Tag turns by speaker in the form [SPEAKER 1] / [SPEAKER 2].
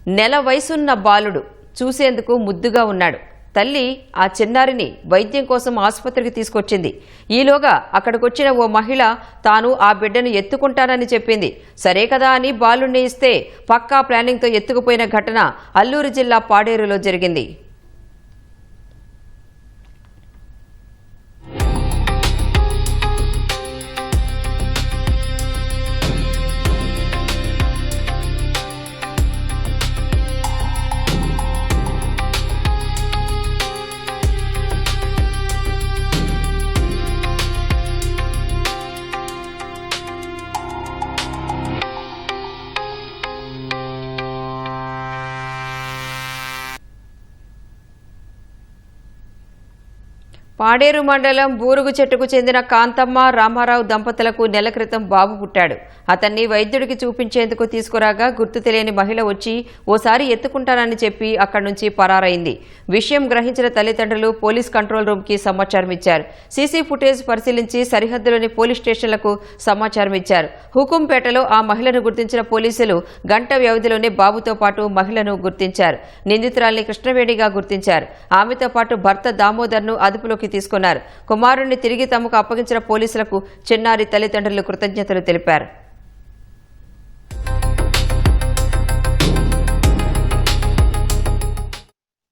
[SPEAKER 1] నెల వయసున్న బాలుడు చూసేందుకు ముద్దుగా ఉన్నాడు. తల్లి ఆ చిన్నారిని వైద్యం కోసం ఆసుపత్రికి తీసుకొచ్చింది. ఈలోగా అక్కడికొచ్చిన ఓ మహిళ తాను ఆ బిడ్డను ఎత్తుకుంటానని చెప్పింది. సరే కదా అని బాలుడిని ఇస్తే పక్కా ప్లానింగ్తో ఎత్తుకుపోయిన ఘటన అల్లూరు జిల్లా పాడేరులో జరిగింది. పాడేరు మండలం బూరుగు చెట్టుకు చెందిన కాంతమ్మ రామారావు దంపతులకు నెల క్రితం బాబు పుట్టాడు. అతన్ని వైద్యుడికి చూపించేందుకు తీసుకురాగా గుర్తు తెలియని మహిళ వచ్చి ఓసారి ఎత్తుకుంటానని చెప్పి అక్కడి నుంచి పరారైంది. విషయం గ్రహించిన తల్లిదండ్రులు పోలీస్ కంట్రోల్ రూమ్కి సమాచారం ఇచ్చారు. సీసీ ఫుటేజ్ పరిశీలించి సరిహద్దులోని పోలీస్ స్టేషన్లకు సమాచారం ఇచ్చారు. హుకుంపేటలో ఆ మహిళను గుర్తించిన పోలీసులు గంట వ్యవధిలోనే బాబుతో పాటు మహిళను గుర్తించారు. నిందితురాల్ని కృష్ణవేణిగా గుర్తించారు. ఆమెతో పాటు భర్త దామోదర్ను అదుపులోకి తీసుకున్నారు. కుమారుణ్ణి తిరిగి తమకు అప్పగించిన పోలీసులకు చిన్నారి తల్లిదండ్రులు కృతజ్ఞతలు తెలిపారు.